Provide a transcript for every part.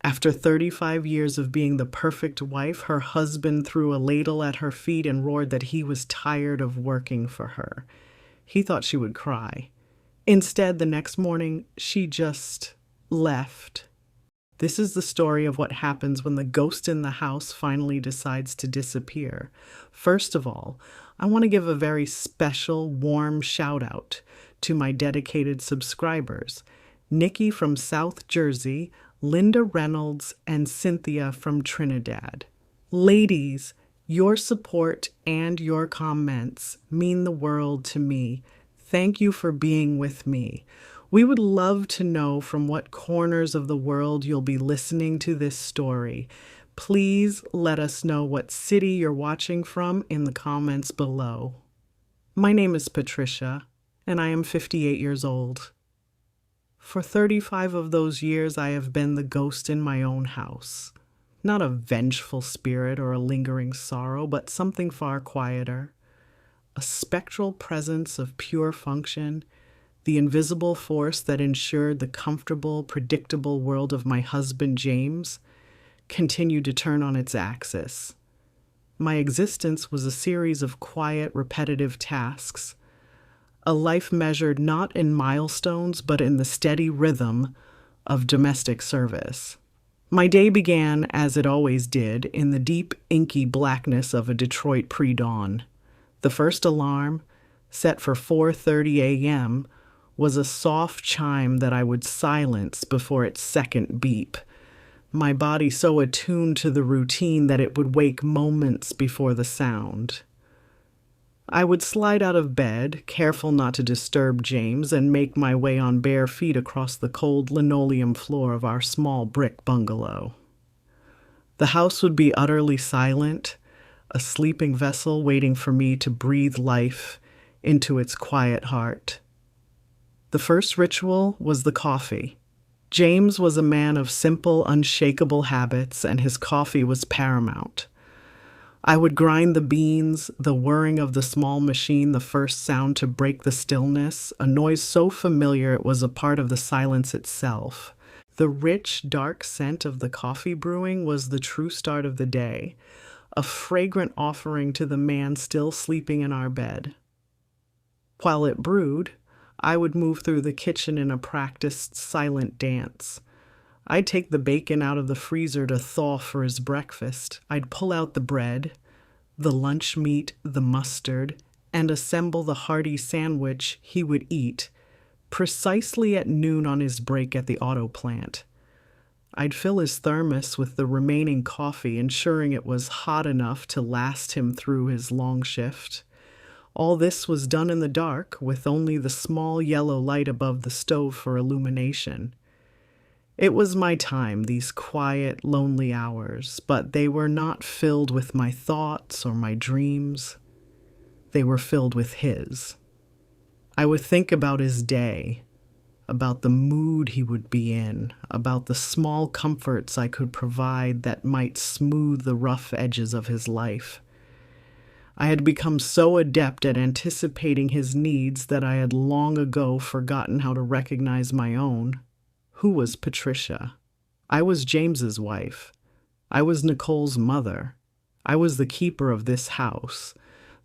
After 35 years of being the perfect wife, her husband threw a ladle at her feet and roared that he was tired of working for her. He thought she would cry. Instead, the next morning, she just left. This is the story of what happens when the ghost in the house finally decides to disappear. First of all, I want to give a very special, warm shout out to my dedicated subscribers, Nikki from South Jersey, Linda Reynolds, and Cynthia from Trinidad. Ladies, your support and your comments mean the world to me. Thank you for being with me. We would love to know from what corners of the world you'll be listening to this story. Please let us know what city you're watching from in the comments below. My name is Patricia, and I am 58 years old. For 35 of those years, I have been the ghost in my own house. Not a vengeful spirit or a lingering sorrow, but something far quieter. A spectral presence of pure function, the invisible force that ensured the comfortable, predictable world of my husband, James, continued to turn on its axis. My existence was a series of quiet, repetitive tasks, a life measured not in milestones, but in the steady rhythm of domestic service. My day began, as it always did, in the deep, inky blackness of a Detroit pre-dawn. The first alarm, set for 4:30 a.m., was a soft chime that I would silence before its second beep, my body so attuned to the routine that it would wake moments before the sound. I would slide out of bed, careful not to disturb James, and make my way on bare feet across the cold linoleum floor of our small brick bungalow. The house would be utterly silent, a sleeping vessel waiting for me to breathe life into its quiet heart. The first ritual was the coffee. James was a man of simple, unshakable habits, and his coffee was paramount. I would grind the beans, the whirring of the small machine, the first sound to break the stillness, a noise so familiar it was a part of the silence itself. The rich, dark scent of the coffee brewing was the true start of the day, a fragrant offering to the man still sleeping in our bed. While it brewed, I would move through the kitchen in a practiced silent dance. I'd take the bacon out of the freezer to thaw for his breakfast. I'd pull out the bread, the lunch meat, the mustard, and assemble the hearty sandwich he would eat precisely at noon on his break at the auto plant. I'd fill his thermos with the remaining coffee, ensuring it was hot enough to last him through his long shift. All this was done in the dark, with only the small yellow light above the stove for illumination. It was my time, these quiet, lonely hours, but they were not filled with my thoughts or my dreams. They were filled with his. I would think about his day, about the mood he would be in, about the small comforts I could provide that might smooth the rough edges of his life. I had become so adept at anticipating his needs that I had long ago forgotten how to recognize my own. Who was Patricia? I was James's wife. I was Nicole's mother. I was the keeper of this house,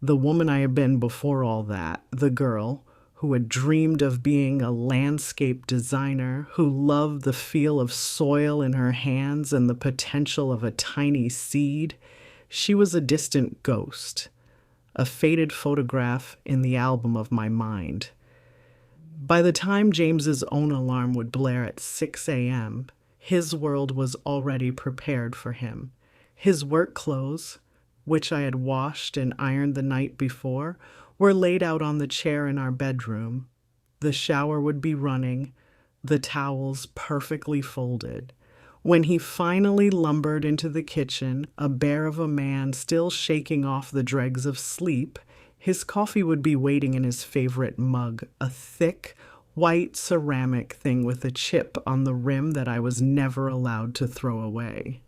the woman I had been before all that, the girl who had dreamed of being a landscape designer, who loved the feel of soil in her hands and the potential of a tiny seed. She was a distant ghost, a faded photograph in the album of my mind. By the time James's own alarm would blare at 6 a.m., his world was already prepared for him. His work clothes, which I had washed and ironed the night before, were laid out on the chair in our bedroom. The shower would be running, the towels perfectly folded. When he finally lumbered into the kitchen, a bear of a man still shaking off the dregs of sleep, his coffee would be waiting in his favorite mug, a thick, white ceramic thing with a chip on the rim that I was never allowed to throw away.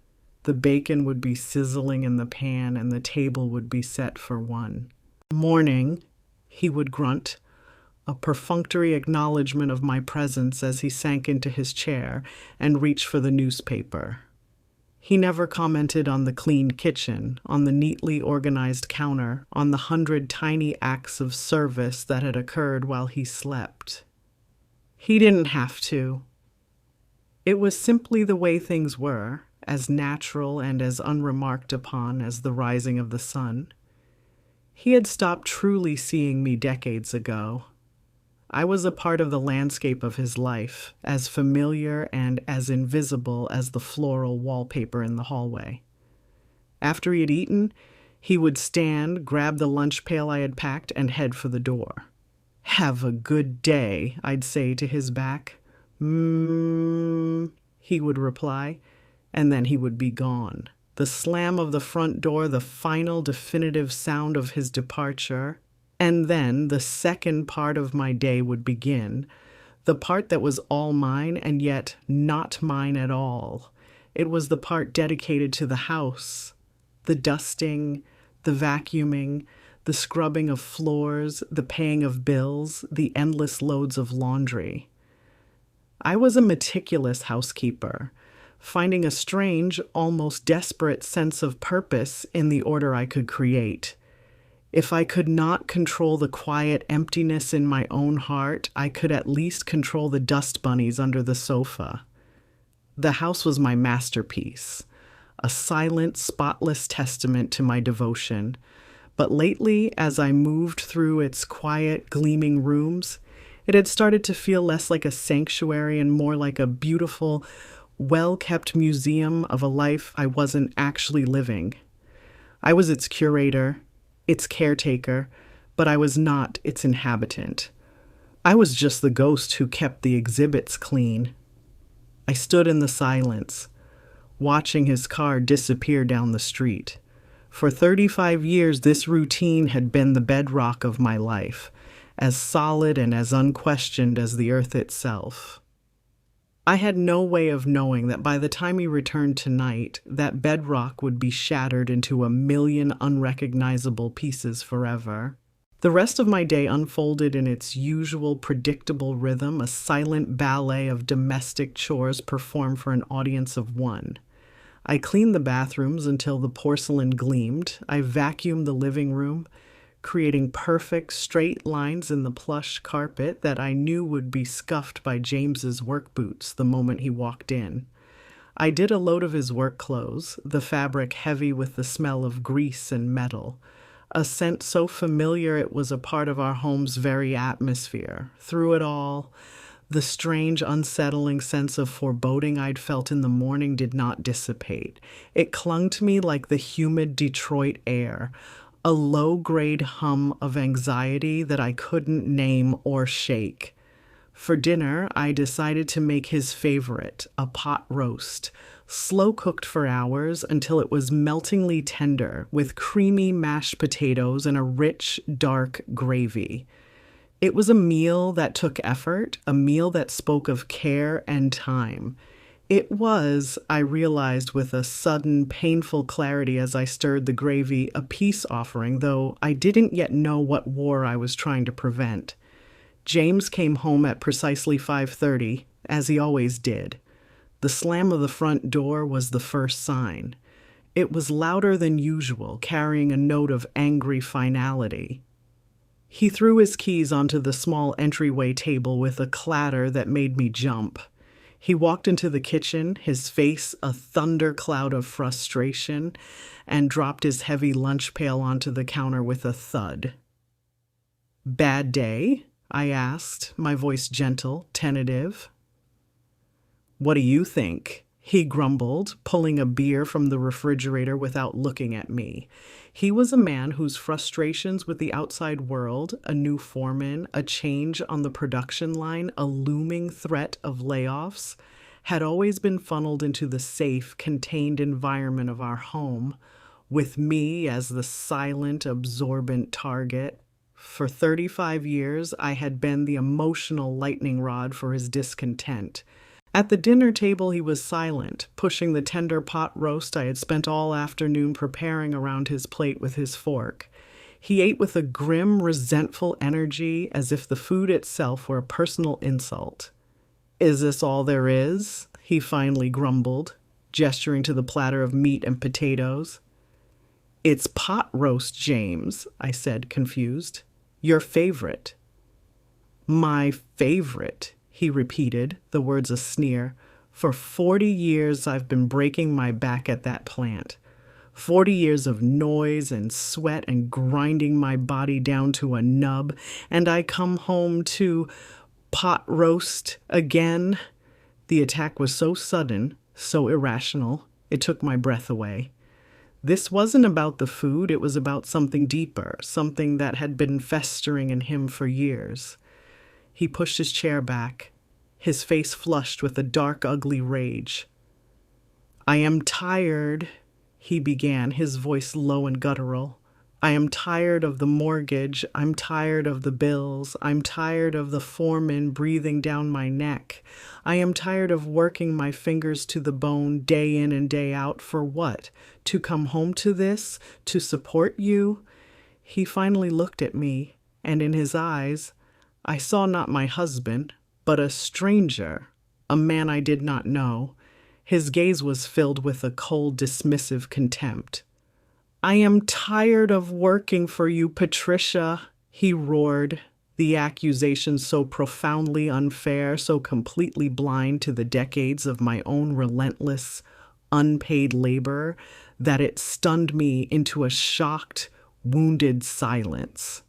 The bacon would be sizzling in the pan and the table would be set for one. Morning, he would grunt, a perfunctory acknowledgement of my presence as he sank into his chair and reached for the newspaper. He never commented on the clean kitchen, on the neatly organized counter, on the 100 tiny acts of service that had occurred while he slept. He didn't have to. It was simply the way things were, as natural and as unremarked upon as the rising of the sun. He had stopped truly seeing me decades ago. I was a part of the landscape of his life, as familiar and as invisible as the floral wallpaper in the hallway. After he had eaten, he would stand, grab the lunch pail I had packed, and head for the door. "Have a good day," I'd say to his back. He would reply, and then he would be gone. The slam of the front door, the final definitive sound of his departure, and then the second part of my day would begin, the part that was all mine and yet not mine at all. It was the part dedicated to the house, the dusting, the vacuuming, the scrubbing of floors, the paying of bills, the endless loads of laundry. I was a meticulous housekeeper, finding a strange, almost desperate sense of purpose in the order I could create. If I could not control the quiet emptiness in my own heart, I could at least control the dust bunnies under the sofa. The house was my masterpiece, a silent, spotless testament to my devotion. But lately, as I moved through its quiet, gleaming rooms, it had started to feel less like a sanctuary and more like a beautiful, well-kept museum of a life I wasn't actually living. I was its curator, its caretaker, but I was not its inhabitant. I was just the ghost who kept the exhibits clean. I stood in the silence, watching his car disappear down the street. For 35 years, this routine had been the bedrock of my life, as solid and as unquestioned as the earth itself. I had no way of knowing that by the time he returned tonight, that bedrock would be shattered into a million unrecognizable pieces forever. The rest of my day unfolded in its usual predictable rhythm, a silent ballet of domestic chores performed for an audience of one. I cleaned the bathrooms until the porcelain gleamed. I vacuumed the living room, creating perfect straight lines in the plush carpet that I knew would be scuffed by James's work boots the moment he walked in. I did a load of his work clothes, the fabric heavy with the smell of grease and metal, a scent so familiar it was a part of our home's very atmosphere. Through it all, the strange, unsettling sense of foreboding I'd felt in the morning did not dissipate. It clung to me like the humid Detroit air, a low-grade hum of anxiety that I couldn't name or shake. For dinner, I decided to make his favorite, a pot roast, slow-cooked for hours until it was meltingly tender, with creamy mashed potatoes and a rich, dark gravy. It was a meal that took effort, a meal that spoke of care and time. It was, I realized with a sudden, painful clarity as I stirred the gravy, a peace offering, though I didn't yet know what war I was trying to prevent. James came home at precisely 5:30, as he always did. The slam of the front door was the first sign. It was louder than usual, carrying a note of angry finality. He threw his keys onto the small entryway table with a clatter that made me jump. He walked into the kitchen, his face a thundercloud of frustration, and dropped his heavy lunch pail onto the counter with a thud. "Bad day?" I asked, my voice gentle, tentative. "What do you think?" he grumbled, pulling a beer from the refrigerator without looking at me. He was a man whose frustrations with the outside world, a new foreman, a change on the production line, a looming threat of layoffs, had always been funneled into the safe, contained environment of our home, with me as the silent, absorbent target. For 35 years, I had been the emotional lightning rod for his discontent. At the dinner table, he was silent, pushing the tender pot roast I had spent all afternoon preparing around his plate with his fork. He ate with a grim, resentful energy as if the food itself were a personal insult. "Is this all there is?" he finally grumbled, gesturing to the platter of meat and potatoes. "It's pot roast, James," I said, confused. "Your favorite." "My favorite," he repeated, the words a sneer. "For 40 years I've been breaking my back at that plant. 40 years of noise and sweat and grinding my body down to a nub, and I come home to pot roast again." The attack was so sudden, so irrational, it took my breath away. This wasn't about the food, it was about something deeper, something that had been festering in him for years. He pushed his chair back, his face flushed with a dark, ugly rage. "I am tired," he began, his voice low and guttural. "I am tired of the mortgage. I'm tired of the bills. I'm tired of the foreman breathing down my neck. I am tired of working my fingers to the bone day in and day out. For what? To come home to this? To support you?" He finally looked at me, and in his eyes, I saw not my husband, but a stranger, a man I did not know. His gaze was filled with a cold, dismissive contempt. "I am tired of working for you, Patricia," he roared, the accusation so profoundly unfair, so completely blind to the decades of my own relentless, unpaid labor, that it stunned me into a shocked, wounded silence.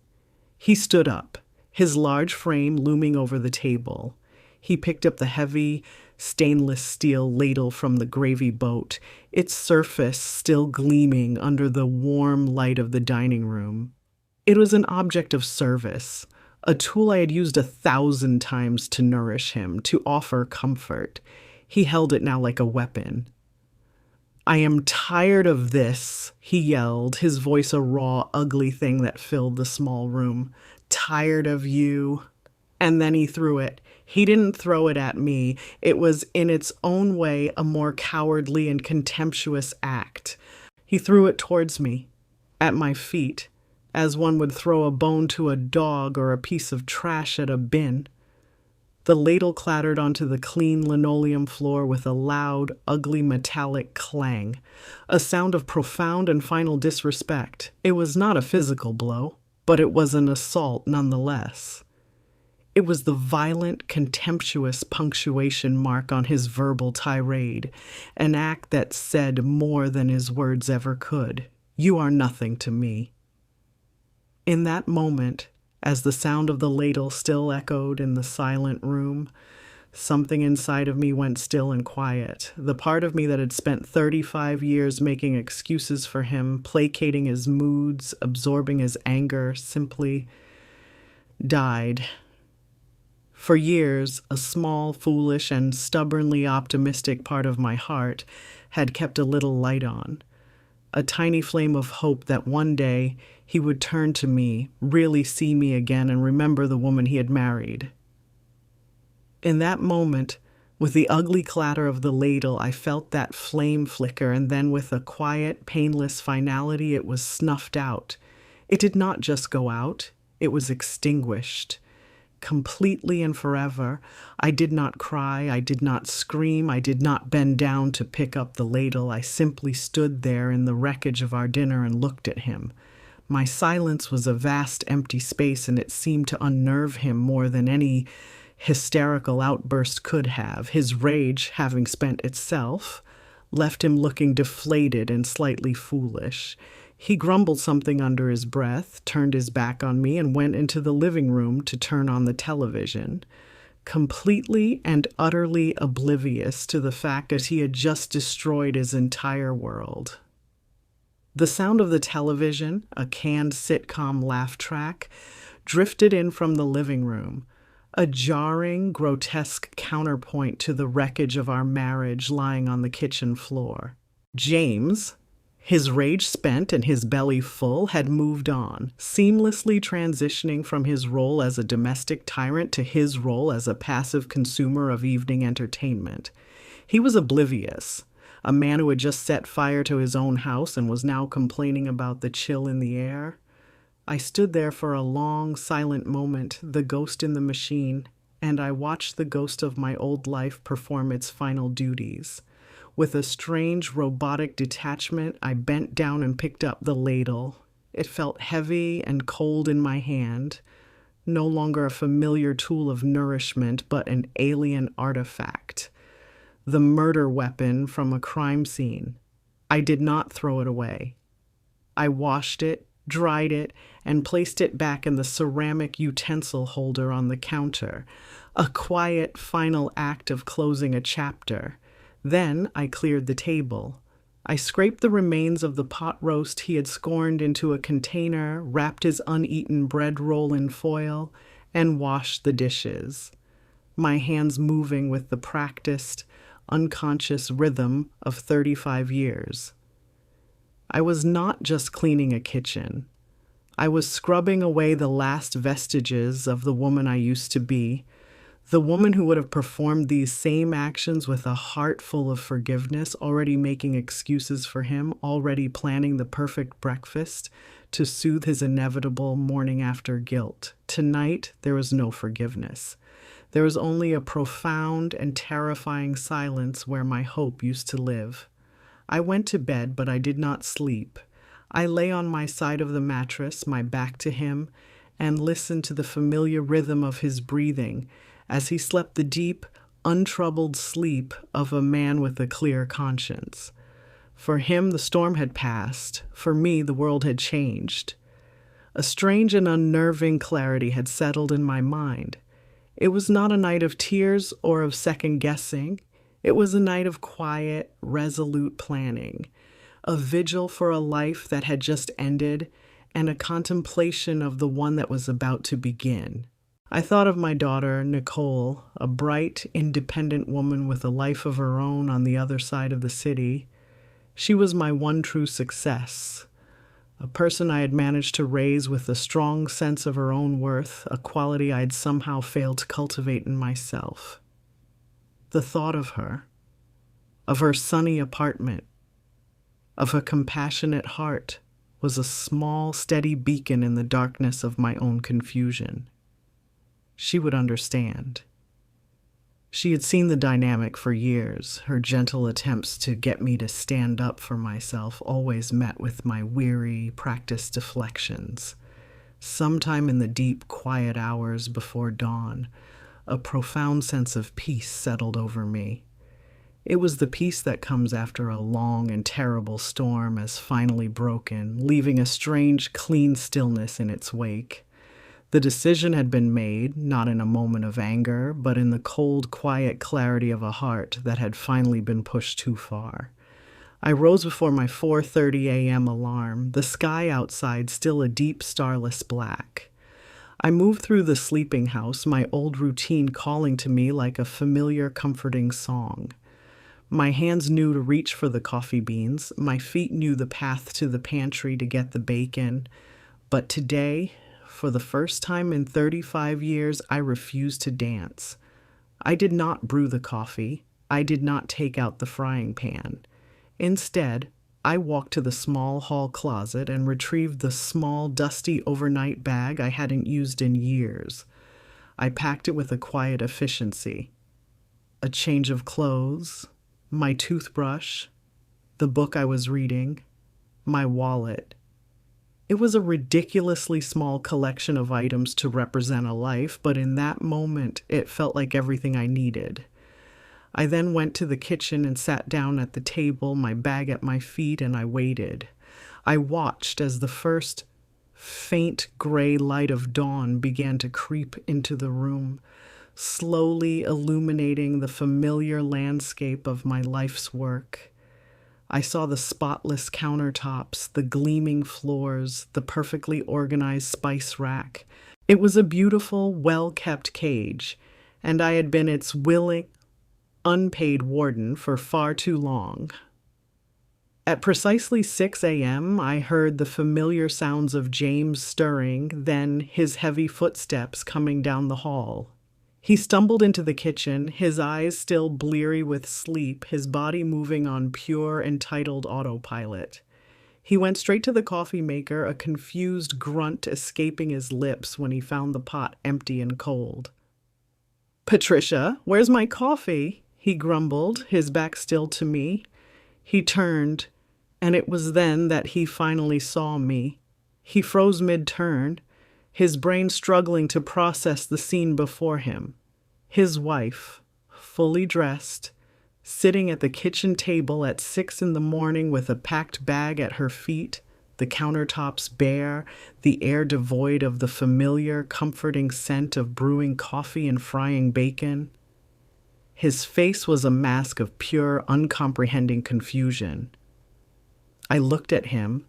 He stood up, his large frame looming over the table. He picked up the heavy, stainless steel ladle from the gravy boat, its surface still gleaming under the warm light of the dining room. It was an object of service, a tool I had used 1,000 times to nourish him, to offer comfort. He held it now like a weapon. "I am tired of this," he yelled, his voice a raw, ugly thing that filled the small room. "Tired of you." And then he threw it. He didn't throw it at me. It was in its own way a more cowardly and contemptuous act. He threw it towards me, at my feet, as one would throw a bone to a dog or a piece of trash at a bin. The ladle clattered onto the clean linoleum floor with a loud, ugly metallic clang, a sound of profound and final disrespect. It was not a physical blow, but it was an assault nonetheless. It was the violent, contemptuous punctuation mark on his verbal tirade, an act that said more than his words ever could. "You are nothing to me." In that moment, as the sound of the ladle still echoed in the silent room, something inside of me went still and quiet. The part of me that had spent 35 years making excuses for him, placating his moods, absorbing his anger, simply died. For years, a small, foolish, and stubbornly optimistic part of my heart had kept a little light on, a tiny flame of hope that one day he would turn to me, really see me again, and remember the woman he had married. In that moment, with the ugly clatter of the ladle, I felt that flame flicker, and then with a quiet, painless finality, it was snuffed out. It did not just go out, it was extinguished. Completely and forever. I did not cry, I did not scream, I did not bend down to pick up the ladle. I simply stood there in the wreckage of our dinner and looked at him. My silence was a vast empty space, and it seemed to unnerve him more than any hysterical outburst could have. His rage, having spent itself, left him looking deflated and slightly foolish. He grumbled something under his breath, turned his back on me, and went into the living room to turn on the television, completely and utterly oblivious to the fact that he had just destroyed his entire world. The sound of the television, a canned sitcom laugh track, drifted in from the living room, a jarring, grotesque counterpoint to the wreckage of our marriage lying on the kitchen floor. James, his rage spent and his belly full, had moved on, seamlessly transitioning from his role as a domestic tyrant to his role as a passive consumer of evening entertainment. He was oblivious, a man who had just set fire to his own house and was now complaining about the chill in the air. I stood there for a long, silent moment, the ghost in the machine, and I watched the ghost of my old life perform its final duties. With a strange, robotic detachment, I bent down and picked up the ladle. It felt heavy and cold in my hand, no longer a familiar tool of nourishment, but an alien artifact. The murder weapon from a crime scene. I did not throw it away. I washed it, dried it, and placed it back in the ceramic utensil holder on the counter, a quiet final act of closing a chapter. Then I cleared the table. I scraped the remains of the pot roast he had scorned into a container, wrapped his uneaten bread roll in foil, and washed the dishes, my hands moving with the practiced, unconscious rhythm of 35 years. I was not just cleaning a kitchen. I was scrubbing away the last vestiges of the woman I used to be, the woman who would have performed these same actions with a heart full of forgiveness, already making excuses for him, already planning the perfect breakfast to soothe his inevitable morning after guilt. Tonight, there was no forgiveness. There was only a profound and terrifying silence where my hope used to live. I went to bed, but I did not sleep. I lay on my side of the mattress, my back to him, and listened to the familiar rhythm of his breathing as he slept the deep, untroubled sleep of a man with a clear conscience. For him, the storm had passed. For me, the world had changed. A strange and unnerving clarity had settled in my mind. It was not a night of tears or of second-guessing. It was a night of quiet, resolute planning, a vigil for a life that had just ended, and a contemplation of the one that was about to begin. I thought of my daughter, Nicole, a bright, independent woman with a life of her own on the other side of the city. She was my one true success, a person I had managed to raise with a strong sense of her own worth, a quality I had somehow failed to cultivate in myself. The thought of her sunny apartment, of her compassionate heart, was a small, steady beacon in the darkness of my own confusion. She would understand. She had seen the dynamic for years. Her gentle attempts to get me to stand up for myself always met with my weary, practiced deflections. Sometime in the deep, quiet hours before dawn, a profound sense of peace settled over me. It was the peace that comes after a long and terrible storm has finally broken, leaving a strange, clean stillness in its wake. The decision had been made, not in a moment of anger, but in the cold, quiet clarity of a heart that had finally been pushed too far. I rose before my 4:30 a.m. alarm, the sky outside still a deep starless black. I moved through the sleeping house, my old routine calling to me like a familiar, comforting song. My hands knew to reach for the coffee beans, my feet knew the path to the pantry to get the bacon, but today, for the first time in 35 years, I refused to dance. I did not brew the coffee. I did not take out the frying pan. Instead, I walked to the small hall closet and retrieved the small, dusty overnight bag I hadn't used in years. I packed it with a quiet efficiency. A change of clothes, my toothbrush, the book I was reading, my wallet. It was a ridiculously small collection of items to represent a life, but in that moment, it felt like everything I needed. I then went to the kitchen and sat down at the table, my bag at my feet, and I waited. I watched as the first faint gray light of dawn began to creep into the room, slowly illuminating the familiar landscape of my life's work. I saw the spotless countertops, the gleaming floors, the perfectly organized spice rack. It was a beautiful, well-kept cage, and I had been its willing, unpaid warden for far too long. At precisely 6 a.m., I heard the familiar sounds of James stirring, then his heavy footsteps coming down the hall. He stumbled into the kitchen, his eyes still bleary with sleep, his body moving on pure, entitled autopilot. He went straight to the coffee maker, a confused grunt escaping his lips when he found the pot empty and cold. "Patricia, where's my coffee?" he grumbled, his back still to me. He turned, and it was then that he finally saw me. He froze mid-turn, his brain struggling to process the scene before him. His wife, fully dressed, sitting at the kitchen table at 6 in the morning with a packed bag at her feet, the countertops bare, the air devoid of the familiar, comforting scent of brewing coffee and frying bacon. His face was a mask of pure, uncomprehending confusion. I looked at him,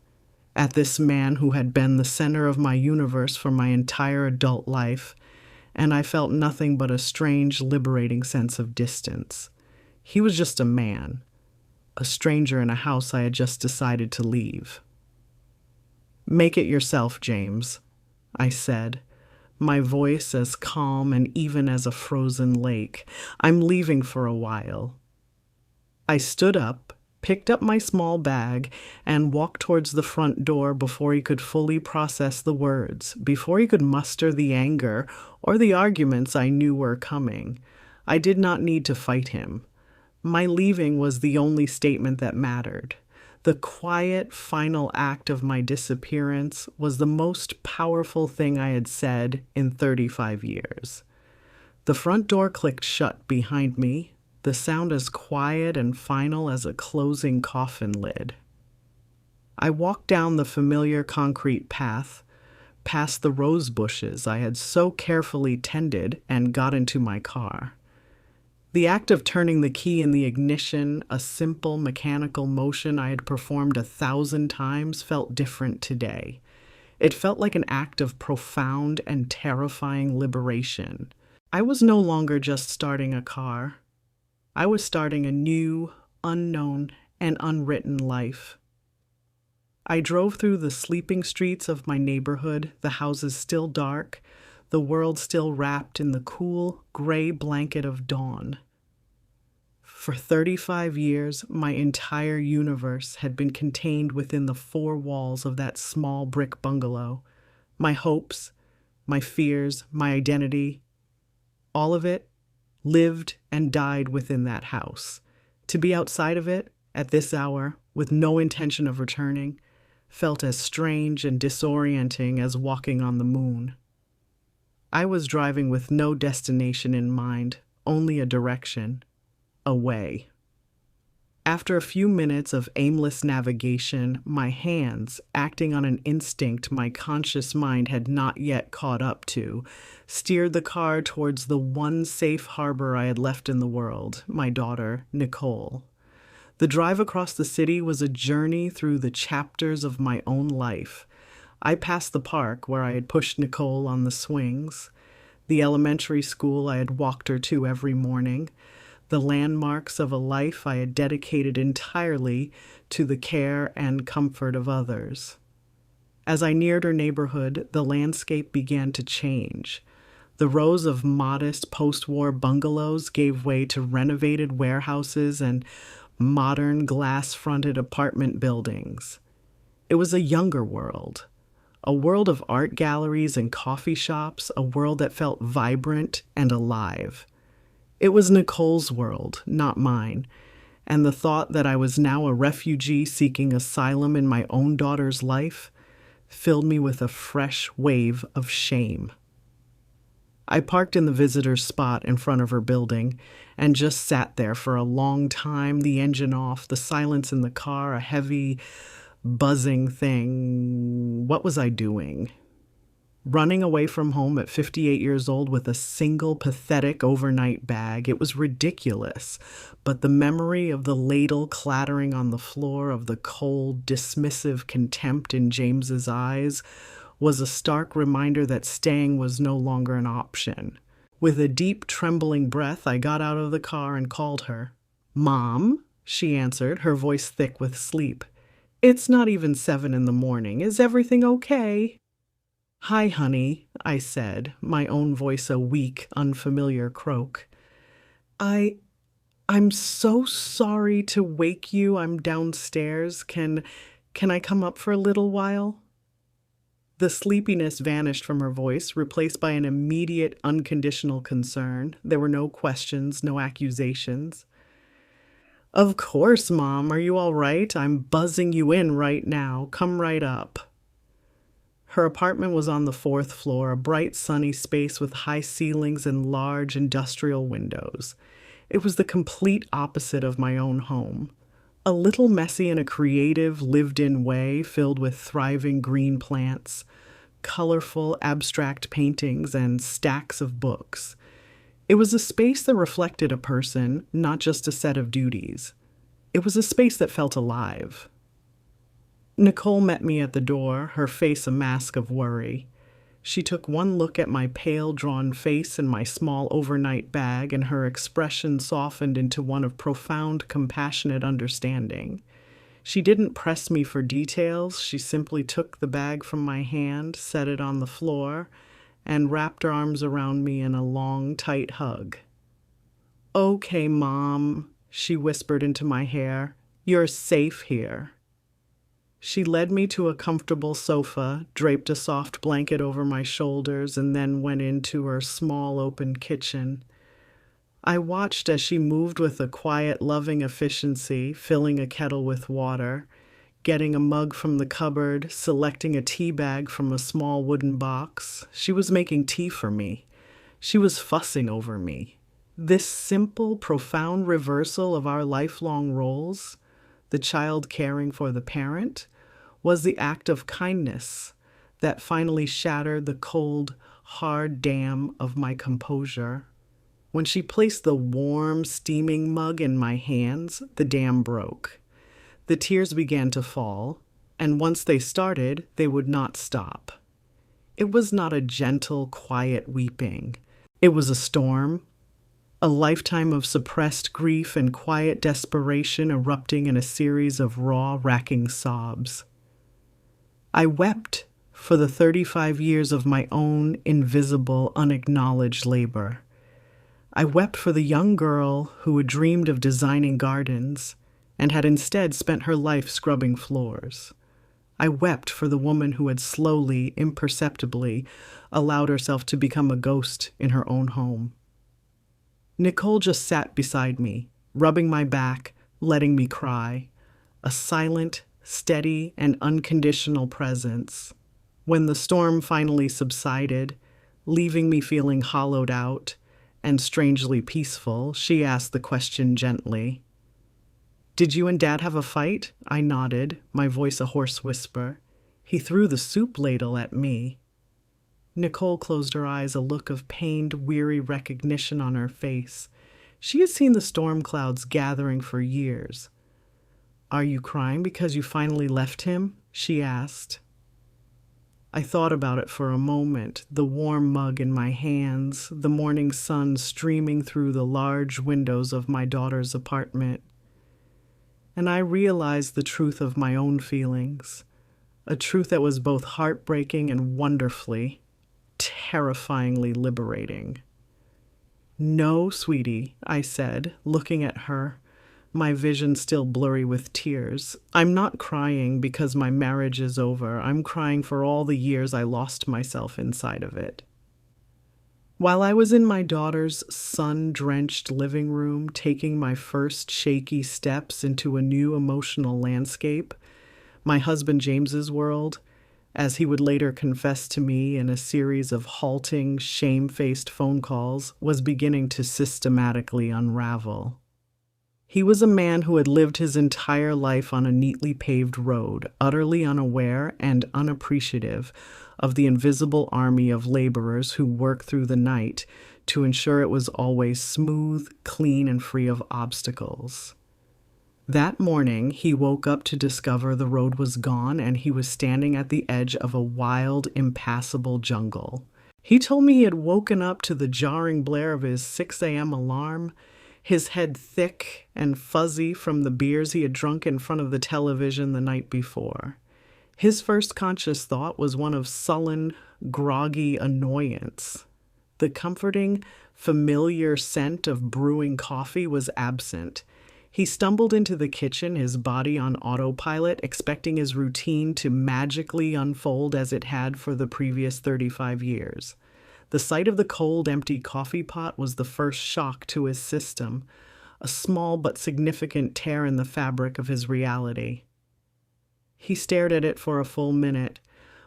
at this man who had been the center of my universe for my entire adult life, and I felt nothing but a strange, liberating sense of distance. He was just a man, a stranger in a house I had just decided to leave. "Make it yourself, James," I said, my voice as calm and even as a frozen lake. "I'm leaving for a while." I stood up, picked up my small bag, and walked towards the front door before he could fully process the words, before he could muster the anger or the arguments I knew were coming. I did not need to fight him. My leaving was the only statement that mattered. The quiet, final act of my disappearance was the most powerful thing I had said in 35 years. The front door clicked shut behind me, the sound as quiet and final as a closing coffin lid. I walked down the familiar concrete path, past the rose bushes I had so carefully tended, and got into my car. The act of turning the key in the ignition, a simple mechanical motion I had performed 1,000 times, felt different today. It felt like an act of profound and terrifying liberation. I was no longer just starting a car. I was starting a new, unknown, and unwritten life. I drove through the sleeping streets of my neighborhood, the houses still dark, the world still wrapped in the cool, gray blanket of dawn. For 35 years, my entire universe had been contained within the 4 walls of that small brick bungalow. My hopes, my fears, my identity, all of it lived and died within that house. To be outside of it, at this hour, with no intention of returning, felt as strange and disorienting as walking on the moon. I was driving with no destination in mind, only a direction, away. After a few minutes of aimless navigation, my hands, acting on an instinct my conscious mind had not yet caught up to, steered the car towards the one safe harbor I had left in the world, my daughter, Nicole. The drive across the city was a journey through the chapters of my own life. I passed the park where I had pushed Nicole on the swings, the elementary school I had walked her to every morning, the landmarks of a life I had dedicated entirely to the care and comfort of others. As I neared her neighborhood, the landscape began to change. The rows of modest post-war bungalows gave way to renovated warehouses and modern glass-fronted apartment buildings. It was a younger world, a world of art galleries and coffee shops, a world that felt vibrant and alive. It was Nicole's world, not mine, and the thought that I was now a refugee seeking asylum in my own daughter's life filled me with a fresh wave of shame. I parked in the visitor's spot in front of her building and just sat there for a long time, the engine off, the silence in the car, a heavy, buzzing thing. What was I doing? Running away from home at 58 years old with a single pathetic overnight bag. It was ridiculous, but the memory of the ladle clattering on the floor, of the cold, dismissive contempt in James's eyes, was a stark reminder that staying was no longer an option. With a deep, trembling breath, I got out of the car and called her. "Mom," she answered, her voice thick with sleep. "It's not even 7 in the morning. Is everything okay?" "Hi, honey," I said, my own voice a weak, unfamiliar croak. I'm so sorry to wake you. I'm downstairs. Can Can I come up for a little while? The sleepiness vanished from her voice, replaced by an immediate, unconditional concern. There were no questions, no accusations. Of course, Mom. Are you all right? I'm buzzing you in right now. Come right up. Her apartment was on the fourth floor, a bright, sunny space with high ceilings and large industrial windows. It was the complete opposite of my own home. A little messy in a creative, lived-in way, filled with thriving green plants, colorful, abstract paintings, and stacks of books. It was a space that reflected a person, not just a set of duties. It was a space that felt alive. Nicole met me at the door, her face a mask of worry. She took one look at my pale, drawn face and my small overnight bag, and her expression softened into one of profound, compassionate understanding. She didn't press me for details. She simply took the bag from my hand, set it on the floor, and wrapped her arms around me in a long, tight hug. "Okay, Mom," she whispered into my hair. "You're safe here." She led me to a comfortable sofa, draped a soft blanket over my shoulders, and then went into her small open kitchen. I watched as she moved with a quiet, loving efficiency, filling a kettle with water, getting a mug from the cupboard, selecting a tea bag from a small wooden box. She was making tea for me. She was fussing over me. This simple, profound reversal of our lifelong roles, the child caring for the parent, was the act of kindness that finally shattered the cold, hard dam of my composure. When she placed the warm, steaming mug in my hands, the dam broke. The tears began to fall, and once they started, they would not stop. It was not a gentle, quiet weeping. It was a storm, a lifetime of suppressed grief and quiet desperation erupting in a series of raw, racking sobs. I wept for the 35 years of my own invisible, unacknowledged labor. I wept for the young girl who had dreamed of designing gardens and had instead spent her life scrubbing floors. I wept for the woman who had slowly, imperceptibly, allowed herself to become a ghost in her own home. Nicole just sat beside me, rubbing my back, letting me cry, a silent, steady, and unconditional presence. When the storm finally subsided, leaving me feeling hollowed out and strangely peaceful, she asked the question gently. "Did you and Dad have a fight?" I nodded, my voice a hoarse whisper. He threw the soup ladle at me. Nicole closed her eyes, a look of pained, weary recognition on her face. She had seen the storm clouds gathering for years. "Are you crying because you finally left him?" she asked. I thought about it for a moment, the warm mug in my hands, the morning sun streaming through the large windows of my daughter's apartment. And I realized the truth of my own feelings, a truth that was both heartbreaking and wonderfully, terrifyingly liberating. "No, sweetie," I said, looking at her, my vision still blurry with tears. "I'm not crying because my marriage is over. I'm crying for all the years I lost myself inside of it." While I was in my daughter's sun-drenched living room, taking my first shaky steps into a new emotional landscape, my husband James's world, as he would later confess to me in a series of halting, shame-faced phone calls, was beginning to systematically unravel. He was a man who had lived his entire life on a neatly paved road, utterly unaware and unappreciative of the invisible army of laborers who worked through the night to ensure it was always smooth, clean, and free of obstacles. That morning, he woke up to discover the road was gone and he was standing at the edge of a wild, impassable jungle. He told me he had woken up to the jarring blare of his 6 a.m. alarm, his head thick and fuzzy from the beers he had drunk in front of the television the night before. His first conscious thought was one of sullen, groggy annoyance. The comforting, familiar scent of brewing coffee was absent. He stumbled into the kitchen, his body on autopilot, expecting his routine to magically unfold as it had for the previous 35 years. The sight of the cold, empty coffee pot was the first shock to his system, a small but significant tear in the fabric of his reality. He stared at it for a full minute,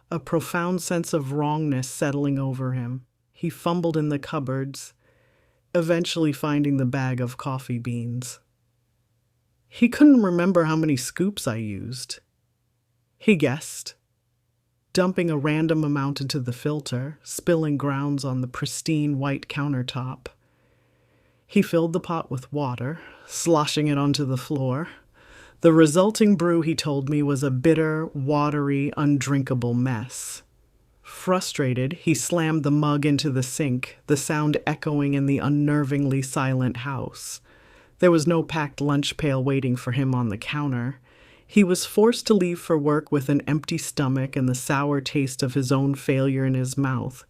a profound sense of wrongness settling over him. He fumbled in the cupboards, eventually finding the bag of coffee beans. He couldn't remember how many scoops I used. He guessed, dumping a random amount into the filter, spilling grounds on the pristine white countertop. He filled the pot with water, sloshing it onto the floor. The resulting brew, he told me, was a bitter, watery, undrinkable mess. Frustrated, he slammed the mug into the sink, the sound echoing in the unnervingly silent house. There was no packed lunch pail waiting for him on the counter. He was forced to leave for work with an empty stomach and the sour taste of his own failure in his mouth.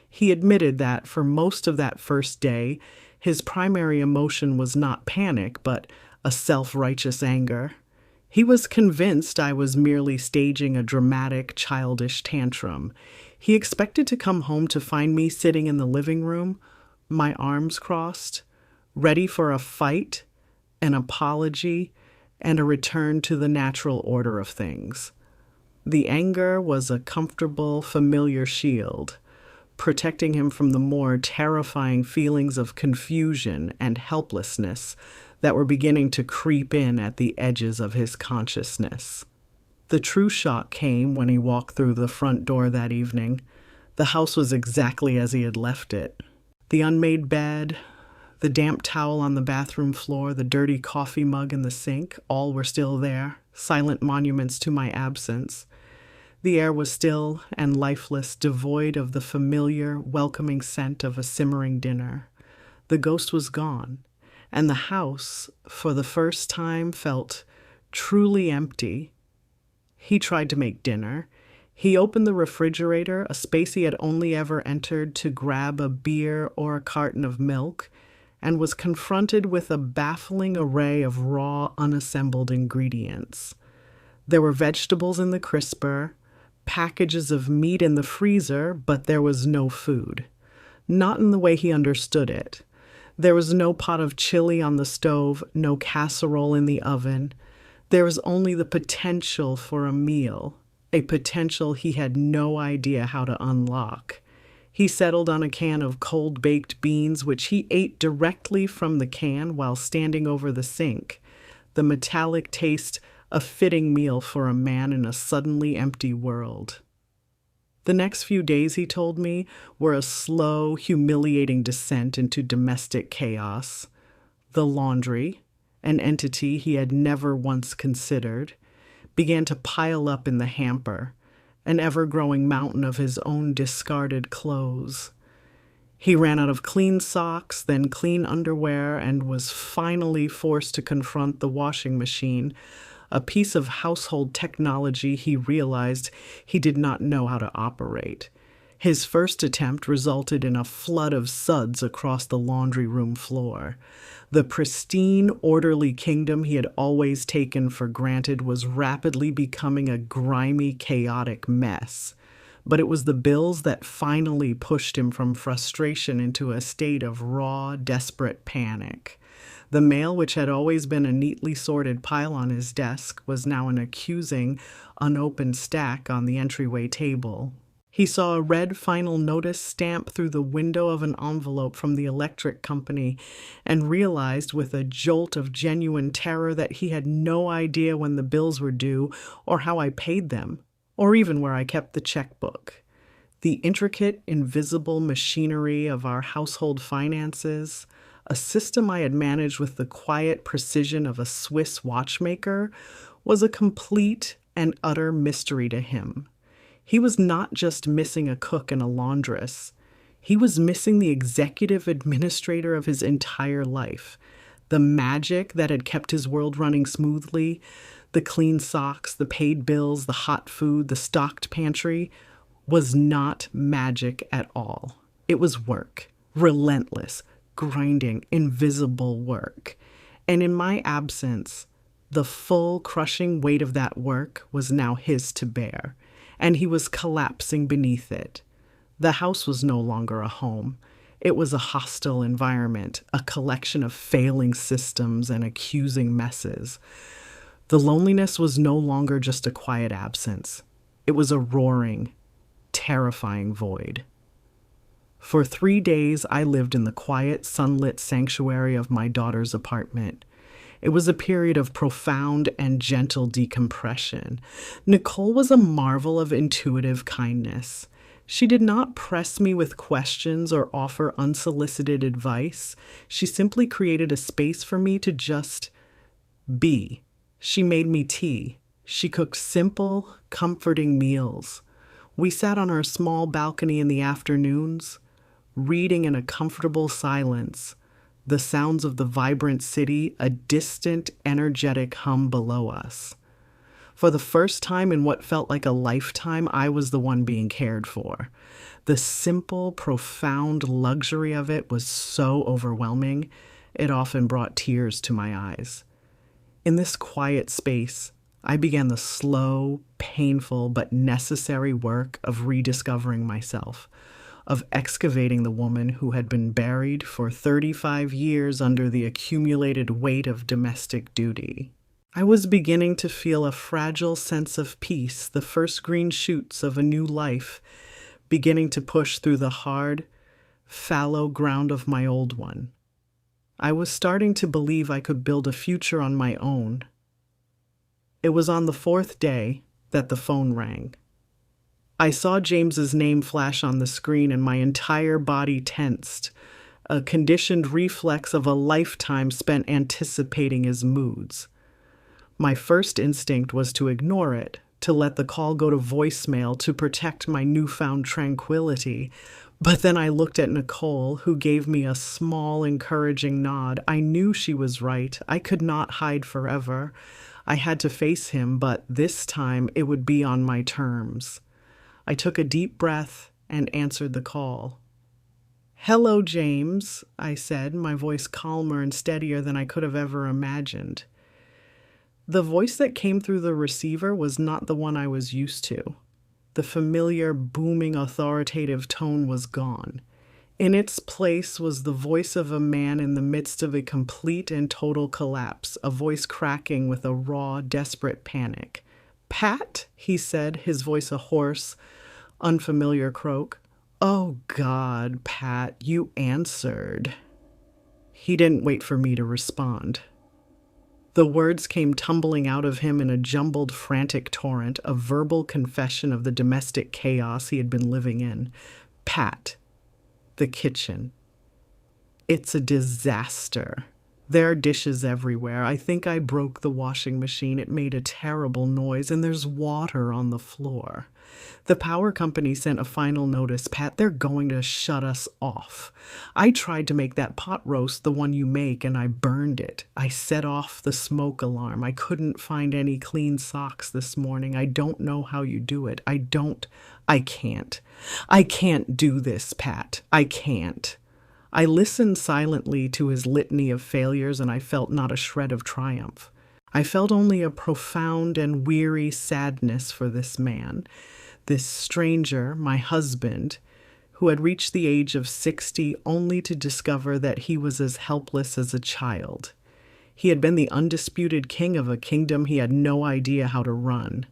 He admitted that for most of that first day, his primary emotion was not panic, but a self-righteous anger. He was convinced I was merely staging a dramatic, childish tantrum. He expected to come home to find me sitting in the living room, my arms crossed, ready for a fight, an apology, and a return to the natural order of things. The anger was a comfortable, familiar shield, protecting him from the more terrifying feelings of confusion and helplessness that were beginning to creep in at the edges of his consciousness. The true shock came when he walked through the front door that evening. The house was exactly as he had left it. The unmade bed, the damp towel on the bathroom floor, the dirty coffee mug in the sink, all were still there, silent monuments to my absence. The air was still and lifeless, devoid of the familiar, welcoming scent of a simmering dinner. The ghost was gone, and the house, for the first time, felt truly empty. He tried to make dinner. He opened the refrigerator, a space he had only ever entered to grab a beer or a carton of milk, and was confronted with a baffling array of raw, unassembled ingredients. There were vegetables in the crisper, packages of meat in the freezer, but there was no food. Not in the way he understood it. There was no pot of chili on the stove, no casserole in the oven. There was only the potential for a meal, a potential he had no idea how to unlock. He settled on a can of cold-baked beans, which he ate directly from the can while standing over the sink, the metallic taste a fitting meal for a man in a suddenly empty world. The next few days, he told me, were a slow, humiliating descent into domestic chaos. The laundry, an entity he had never once considered, began to pile up in the hamper, an ever-growing mountain of his own discarded clothes. He ran out of clean socks, then clean underwear, and was finally forced to confront the washing machine, a piece of household technology he realized he did not know how to operate. His first attempt resulted in a flood of suds across the laundry room floor. The pristine, orderly kingdom he had always taken for granted was rapidly becoming a grimy, chaotic mess. But it was the bills that finally pushed him from frustration into a state of raw, desperate panic. The mail, which had always been a neatly sorted pile on his desk, was now an accusing, unopened stack on the entryway table. He saw a red final notice stamp through the window of an envelope from the electric company and realized with a jolt of genuine terror that he had no idea when the bills were due or how I paid them, or even where I kept the checkbook. The intricate, invisible machinery of our household finances, a system I had managed with the quiet precision of a Swiss watchmaker, was a complete and utter mystery to him. He was not just missing a cook and a laundress. He was missing the executive administrator of his entire life. The magic that had kept his world running smoothly, the clean socks, the paid bills, the hot food, the stocked pantry, was not magic at all. It was work, relentless, grinding, invisible work. And in my absence, the full crushing weight of that work was now his to bear, and he was collapsing beneath it. The house was no longer a home. It was a hostile environment, a collection of failing systems and accusing messes. The loneliness was no longer just a quiet absence. It was a roaring, terrifying void. For 3 days, I lived in the quiet, sunlit sanctuary of my daughter's apartment. It was a period of profound and gentle decompression. Nicole was a marvel of intuitive kindness. She did not press me with questions or offer unsolicited advice. She simply created a space for me to just be. She made me tea. She cooked simple, comforting meals. We sat on our small balcony in the afternoons, reading in a comfortable silence, the sounds of the vibrant city, a distant, energetic hum below us. For the first time in what felt like a lifetime, I was the one being cared for. The simple, profound luxury of it was so overwhelming, it often brought tears to my eyes. In this quiet space, I began the slow, painful, but necessary work of rediscovering myself, of excavating the woman who had been buried for 35 years under the accumulated weight of domestic duty. I was beginning to feel a fragile sense of peace, the first green shoots of a new life, beginning to push through the hard, fallow ground of my old one. I was starting to believe I could build a future on my own. It was on the 4th day that the phone rang. I saw James's name flash on the screen and my entire body tensed, a conditioned reflex of a lifetime spent anticipating his moods. My first instinct was to ignore it, to let the call go to voicemail to protect my newfound tranquility. But then I looked at Nicole, who gave me a small, encouraging nod. I knew she was right. I could not hide forever. I had to face him, but this time it would be on my terms. I took a deep breath and answered the call. "Hello, James," I said, my voice calmer and steadier than I could have ever imagined. The voice that came through the receiver was not the one I was used to. The familiar, booming, authoritative tone was gone. In its place was the voice of a man in the midst of a complete and total collapse, a voice cracking with a raw, desperate panic. "Pat?" he said, his voice a hoarse, unfamiliar croak. "Oh, God, Pat, you answered." He didn't wait for me to respond. The words came tumbling out of him in a jumbled, frantic torrent, a verbal confession of the domestic chaos he had been living in. "Pat, the kitchen. It's a disaster. There are dishes everywhere. I think I broke the washing machine. It made a terrible noise, and there's water on the floor. The power company sent a final notice. Pat, they're going to shut us off. I tried to make that pot roast, the one you make, and I burned it. I set off the smoke alarm. I couldn't find any clean socks this morning. I don't know how you do it. I can't. I can't do this, Pat. I can't." I listened silently to his litany of failures, and I felt not a shred of triumph. I felt only a profound and weary sadness for this man, this stranger, my husband, who had reached the age of 60 only to discover that he was as helpless as a child. He had been the undisputed king of a kingdom he had no idea how to run.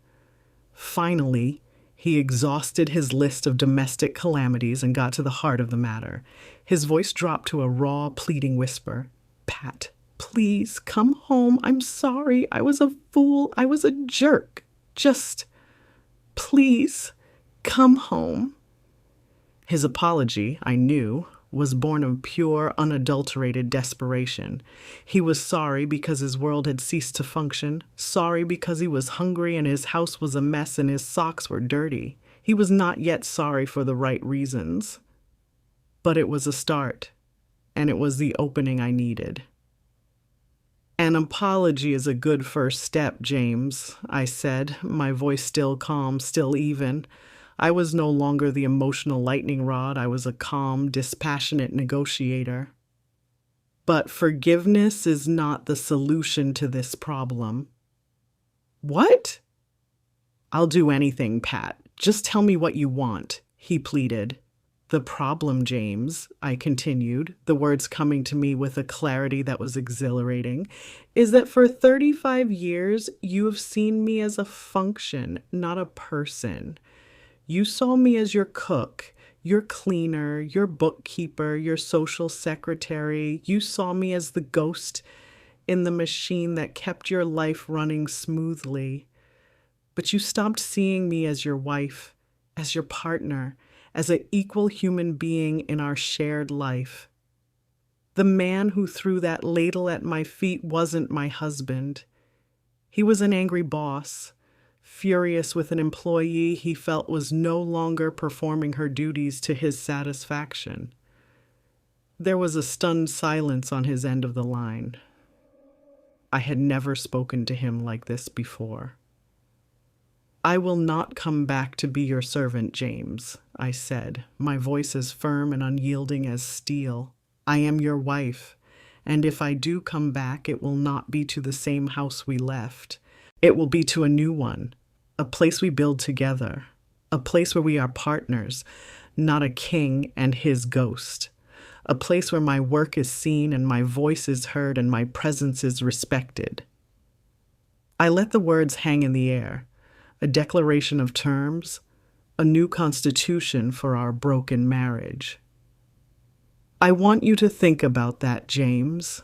Finally, he exhausted his list of domestic calamities and got to the heart of the matter. His voice dropped to a raw, pleading whisper. "Pat, please come home. I'm sorry. I was a fool. I was a jerk. Just, please, come home." His apology, I knew, was born of pure, unadulterated desperation. He was sorry because his world had ceased to function, sorry because he was hungry and his house was a mess and his socks were dirty. He was not yet sorry for the right reasons. But it was a start, and it was the opening I needed. "An apology is a good first step, James," I said, my voice still calm, still even. I was no longer the emotional lightning rod. I was a calm, dispassionate negotiator. But forgiveness is not the solution to this problem. What? I'll do anything, Pat. Just tell me what you want, he pleaded. The problem, James, I continued, the words coming to me with a clarity that was exhilarating, is that for 35 years you have seen me as a function, not a person. You saw me as your cook, your cleaner, your bookkeeper, your social secretary. You saw me as the ghost in the machine that kept your life running smoothly. But you stopped seeing me as your wife, as your partner, as an equal human being in our shared life. The man who threw that ladle at my feet wasn't my husband. He was an angry boss, furious with an employee he felt was no longer performing her duties to his satisfaction. There was a stunned silence on his end of the line. I had never spoken to him like this before. I will not come back to be your servant, James, I said, my voice as firm and unyielding as steel. I am your wife, and if I do come back, it will not be to the same house we left. It will be to a new one, a place we build together, a place where we are partners, not a king and his ghost, a place where my work is seen and my voice is heard and my presence is respected. I let the words hang in the air. A declaration of terms, a new constitution for our broken marriage. I want you to think about that, James,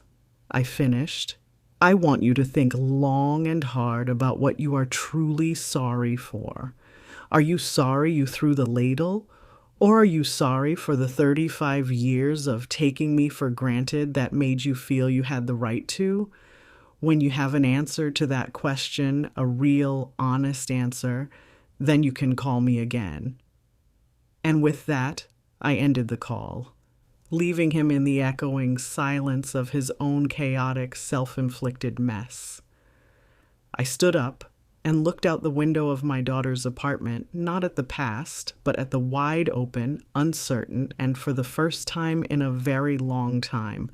I finished. I want you to think long and hard about what you are truly sorry for. Are you sorry you threw the ladle? Or are you sorry for the 35 years of taking me for granted that made you feel you had the right to? When you have an answer to that question, a real, honest answer, then you can call me again. And with that, I ended the call, leaving him in the echoing silence of his own chaotic, self-inflicted mess. I stood up and looked out the window of my daughter's apartment, not at the past, but at the wide open, uncertain, and for the first time in a very long time,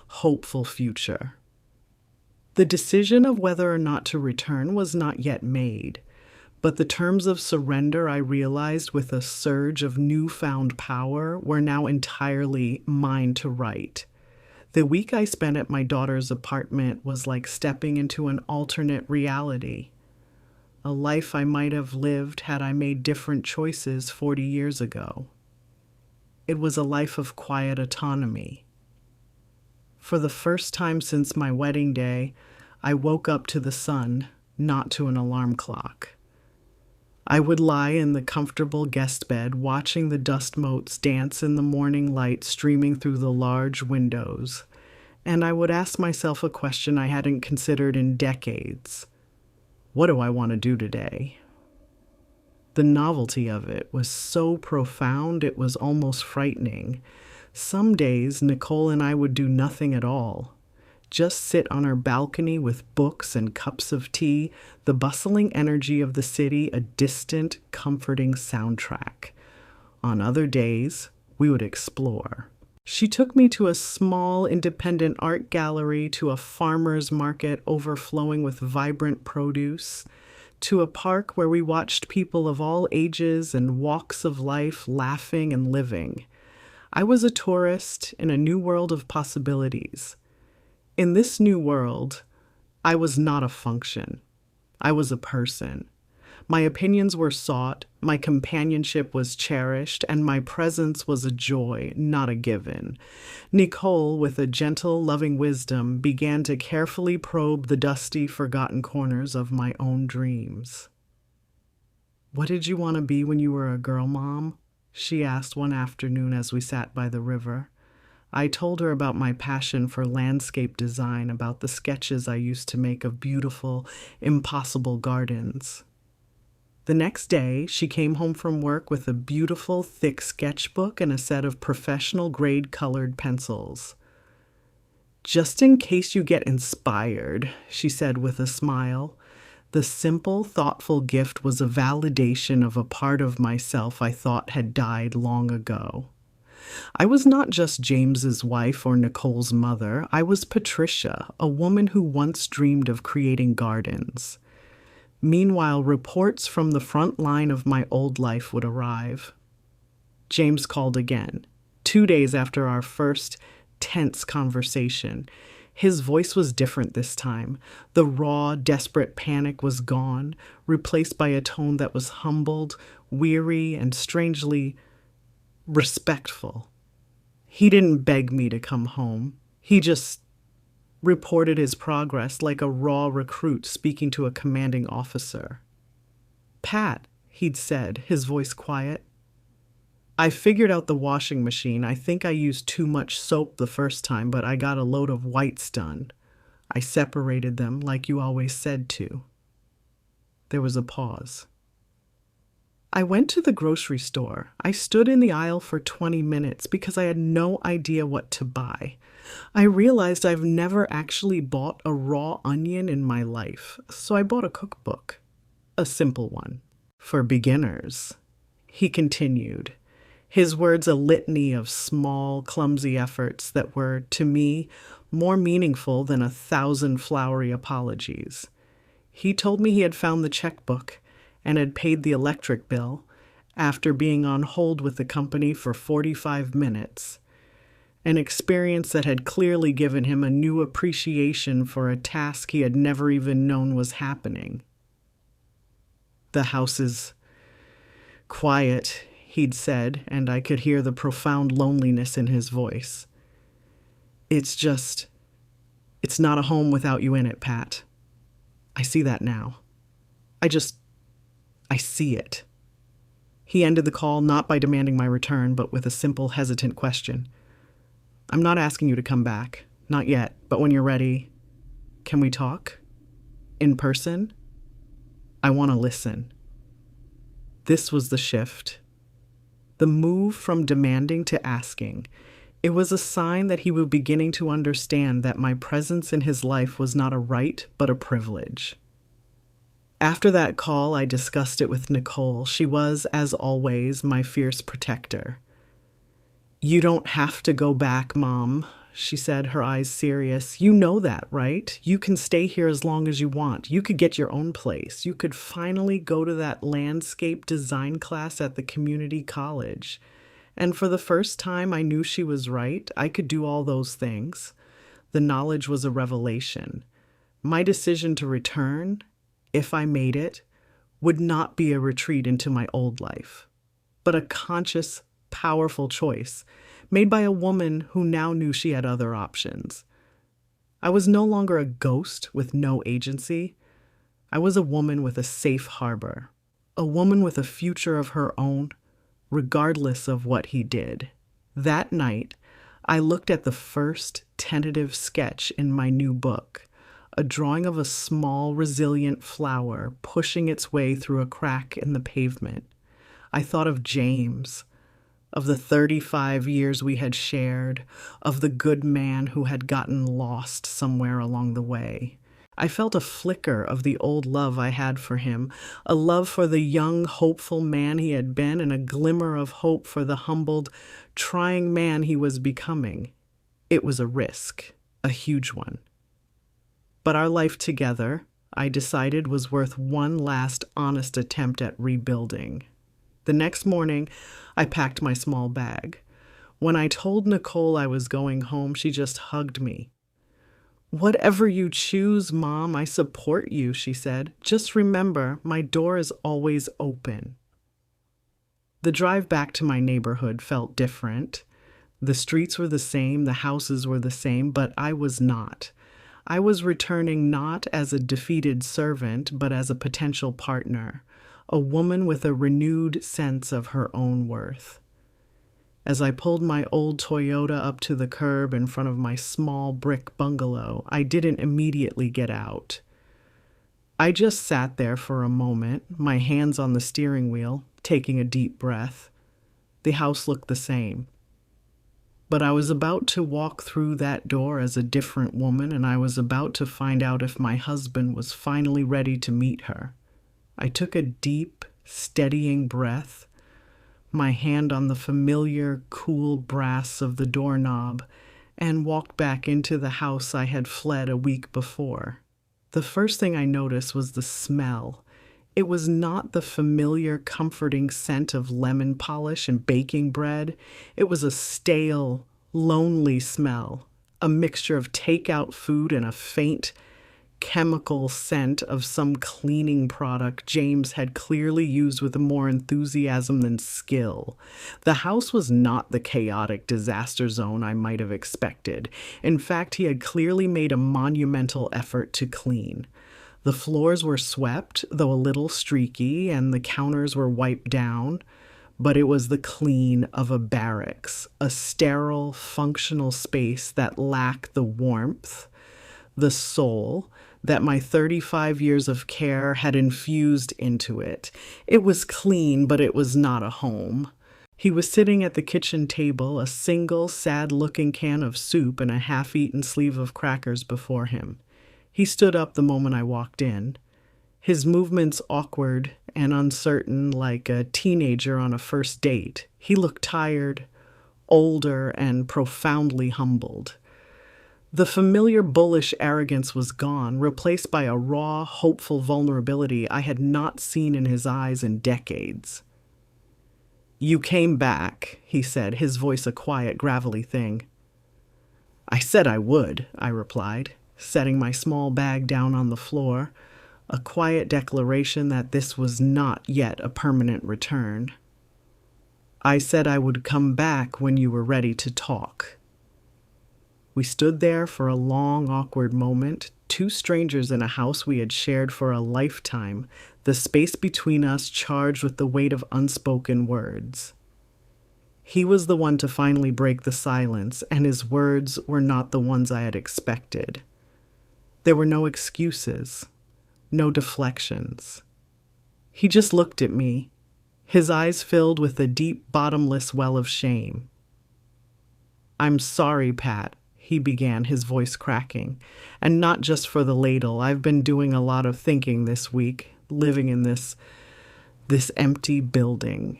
hopeful future. The decision of whether or not to return was not yet made, but the terms of surrender, I realized with a surge of newfound power, were now entirely mine to write. The week I spent at my daughter's apartment was like stepping into an alternate reality, a life I might have lived had I made different choices 40 years ago. It was a life of quiet autonomy. For the first time since my wedding day, I woke up to the sun, not to an alarm clock. I would lie in the comfortable guest bed watching the dust motes dance in the morning light streaming through the large windows, and I would ask myself a question I hadn't considered in decades. What do I want to do today? The novelty of it was so profound it was almost frightening. Some days, Nicole and I would do nothing at all. Just sit on our balcony with books and cups of tea, the bustling energy of the city a distant, comforting soundtrack. On other days, we would explore. She took me to a small, independent art gallery, to a farmer's market overflowing with vibrant produce, to a park where we watched people of all ages and walks of life laughing and living. I was a tourist in a new world of possibilities. In this new world, I was not a function. I was a person. My opinions were sought, my companionship was cherished, and my presence was a joy, not a given. Nicole, with a gentle, loving wisdom, began to carefully probe the dusty, forgotten corners of my own dreams. "What did you want to be when you were a girl, Mom?" she asked one afternoon as we sat by the river. I told her about my passion for landscape design, about the sketches I used to make of beautiful, impossible gardens. The next day, she came home from work with a beautiful, thick sketchbook and a set of professional grade-colored pencils. "Just in case you get inspired," she said with a smile. The simple, thoughtful gift was a validation of a part of myself I thought had died long ago. I was not just James's wife or Nicole's mother. I was Patricia, a woman who once dreamed of creating gardens. Meanwhile, reports from the front line of my old life would arrive. James called again, 2 days after our first tense conversation. His voice was different this time. The raw, desperate panic was gone, replaced by a tone that was humbled, weary, and strangely respectful. He didn't beg me to come home. He just reported his progress like a raw recruit speaking to a commanding officer. "Pat," he'd said, his voice quiet, "I figured out the washing machine. I think I used too much soap the first time, but I got a load of whites done. I separated them like you always said to." There was a pause. I went to the grocery store. I stood in the aisle for 20 minutes because I had no idea what to buy. I realized I've never actually bought a raw onion in my life, so I bought a cookbook. A simple one. For beginners. He continued, his words a litany of small, clumsy efforts that were, to me, more meaningful than 1,000 flowery apologies. He told me he had found the checkbook and had paid the electric bill after being on hold with the company for 45 minutes, an experience that had clearly given him a new appreciation for a task he had never even known was happening. "The house is quiet," he'd said, and I could hear the profound loneliness in his voice. It's not a home without you in it, Pat. I see that now. I see it." He ended the call not by demanding my return, but with a simple, hesitant question. "I'm not asking you to come back. Not yet. But when you're ready, can we talk? In person? I want to listen." This was the shift. The move from demanding to asking. It was a sign that he was beginning to understand that my presence in his life was not a right, but a privilege. After that call, I discussed it with Nicole. She was, as always, my fierce protector. "You don't have to go back, Mom," she said, her eyes serious. "You know that, right? You can stay here as long as you want. You could get your own place. You could finally go to that landscape design class at the community college." And for the first time, I knew she was right. I could do all those things. The knowledge was a revelation. My decision to return, if I made it, would not be a retreat into my old life, but a conscious, powerful choice made by a woman who now knew she had other options. I was no longer a ghost with no agency. I was a woman with a safe harbor, a woman with a future of her own, regardless of what he did. That night, I looked at the first tentative sketch in my new book, a drawing of a small, resilient flower pushing its way through a crack in the pavement. I thought of James, of the 35 years we had shared, of the good man who had gotten lost somewhere along the way. I felt a flicker of the old love I had for him, a love for the young, hopeful man he had been, and a glimmer of hope for the humbled, trying man he was becoming. It was a risk, a huge one. But our life together, I decided, was worth one last honest attempt at rebuilding. The next morning, I packed my small bag. When I told Nicole I was going home, she just hugged me. "Whatever you choose, Mom, I support you," she said. "Just remember, my door is always open." The drive back to my neighborhood felt different. The streets were the same, the houses were the same, but I was not. I was returning not as a defeated servant, but as a potential partner, a woman with a renewed sense of her own worth. As I pulled my old Toyota up to the curb in front of my small brick bungalow, I didn't immediately get out. I just sat there for a moment, my hands on the steering wheel, taking a deep breath. The house looked the same. But I was about to walk through that door as a different woman, and I was about to find out if my husband was finally ready to meet her. I took a deep, steadying breath. my hand on the familiar, cool brass of the doorknob, and walked back into the house I had fled a week before. The first thing I noticed was the smell. It was not the familiar, comforting scent of lemon polish and baking bread. It was a stale, lonely smell, a mixture of takeout food and a faint, chemical scent of some cleaning product James had clearly used with more enthusiasm than skill. The house was not the chaotic disaster zone I might have expected. In fact, he had clearly made a monumental effort to clean. The floors were swept, though a little streaky, and the counters were wiped down, but it was the clean of a barracks, a sterile, functional space that lacked the warmth, the soul that my 35 years of care had infused into it. It was clean, but it was not a home. He was sitting at the kitchen table, a single, sad-looking can of soup and a half-eaten sleeve of crackers before him. He stood up the moment I walked in, his movements awkward and uncertain like a teenager on a first date. He looked tired, older, and profoundly humbled. The familiar bullish arrogance was gone, replaced by a raw, hopeful vulnerability I had not seen in his eyes in decades. "You came back," he said, his voice a quiet, gravelly thing. "I said I would," I replied, setting my small bag down on the floor, a quiet declaration that this was not yet a permanent return. "I said I would come back when you were ready to talk." We stood there for a long, awkward moment, two strangers in a house we had shared for a lifetime, the space between us charged with the weight of unspoken words. He was the one to finally break the silence, and his words were not the ones I had expected. There were no excuses, no deflections. He just looked at me, his eyes filled with a deep, bottomless well of shame. "I'm sorry, Pat," he began, his voice cracking. "And not just for the ladle. I've been doing a lot of thinking this week, living in this empty building.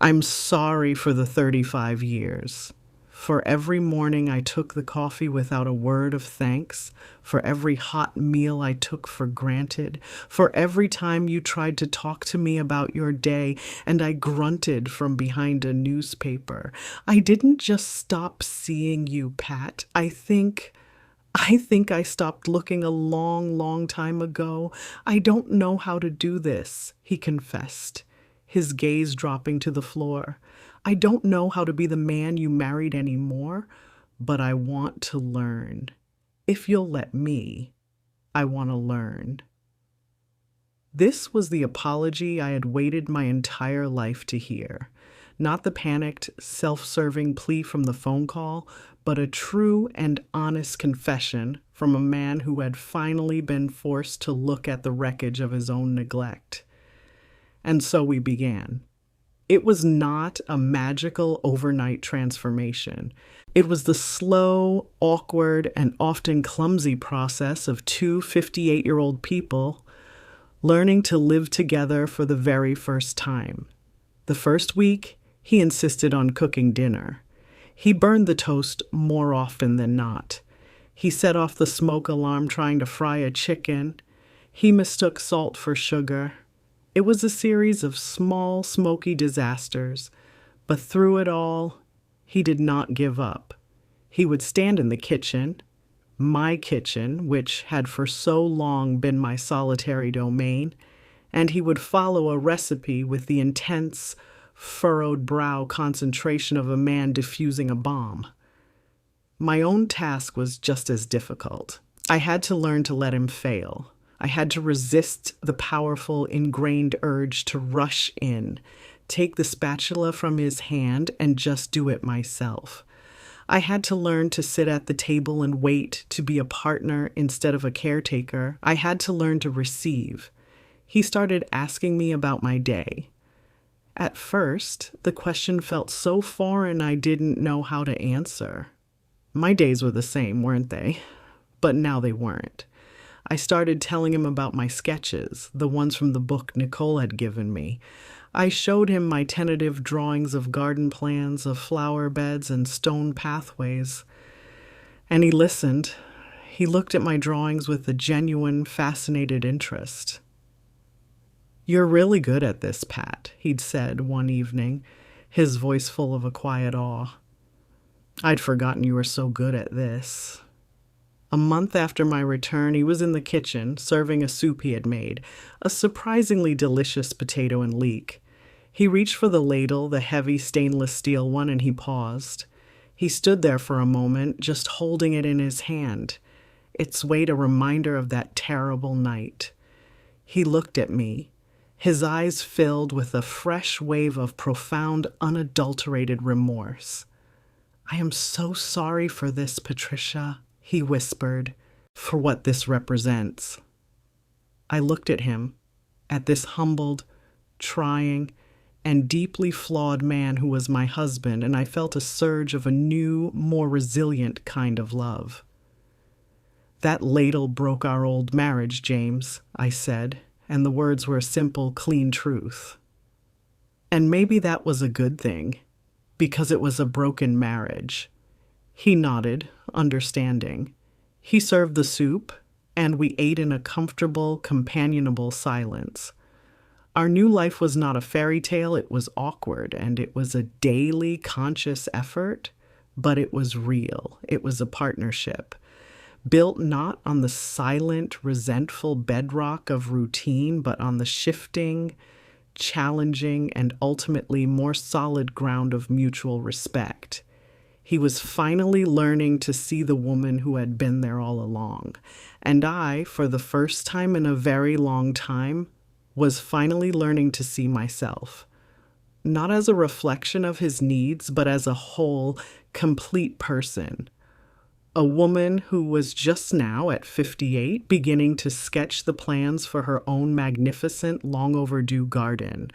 I'm sorry for the 35 years. For every morning I took the coffee without a word of thanks, for every hot meal I took for granted, for every time you tried to talk to me about your day and I grunted from behind a newspaper. I didn't just stop seeing you, Pat. I think I stopped looking a long, long time ago. I don't know how to do this," he confessed, his gaze dropping to the floor. "I don't know how to be the man you married anymore, but I want to learn. If you'll let me, I want to learn." This was the apology I had waited my entire life to hear. Not the panicked, self-serving plea from the phone call, but a true and honest confession from a man who had finally been forced to look at the wreckage of his own neglect. And so we began. It was not a magical overnight transformation. It was the slow, awkward, and often clumsy process of two 58-year-old people learning to live together for the very first time. The first week, he insisted on cooking dinner. He burned the toast more often than not. He set off the smoke alarm trying to fry a chicken. He mistook salt for sugar. It was a series of small, smoky disasters, but through it all, he did not give up. He would stand in the kitchen, my kitchen, which had for so long been my solitary domain, and he would follow a recipe with the intense, furrowed brow concentration of a man defusing a bomb. My own task was just as difficult. I had to learn to let him fail. I had to resist the powerful, ingrained urge to rush in, take the spatula from his hand, and just do it myself. I had to learn to sit at the table and wait, to be a partner instead of a caretaker. I had to learn to receive. He started asking me about my day. At first, the question felt so foreign I didn't know how to answer. My days were the same, weren't they? But now they weren't. I started telling him about my sketches, the ones from the book Nicole had given me. I showed him my tentative drawings of garden plans, of flower beds, and stone pathways. And he listened. He looked at my drawings with a genuine, fascinated interest. "You're really good at this, Pat," he'd said one evening, his voice full of a quiet awe. "I'd forgotten you were so good at this." A month after my return, he was in the kitchen, serving a soup he had made, a surprisingly delicious potato and leek. He reached for the ladle, the heavy stainless steel one, and he paused. He stood there for a moment, just holding it in his hand, its weight a reminder of that terrible night. He looked at me, his eyes filled with a fresh wave of profound, unadulterated remorse. "I am so sorry for this, Patricia," he whispered, "for what this represents." I looked at him, at this humbled, trying, and deeply flawed man who was my husband, and I felt a surge of a new, more resilient kind of love. "That ladle broke our old marriage, James," I said, and the words were a simple, clean truth. And maybe that was a good thing, because it was a broken marriage. He nodded, understanding. He served the soup, and we ate in a comfortable, companionable silence. Our new life was not a fairy tale, it was awkward, and it was a daily, conscious effort, but it was real. It was a partnership, built not on the silent, resentful bedrock of routine, but on the shifting, challenging, and ultimately more solid ground of mutual respect. He was finally learning to see the woman who had been there all along, and I, for the first time in a very long time, was finally learning to see myself, not as a reflection of his needs, but as a whole, complete person. A woman who was just now, at 58, beginning to sketch the plans for her own magnificent, long overdue garden.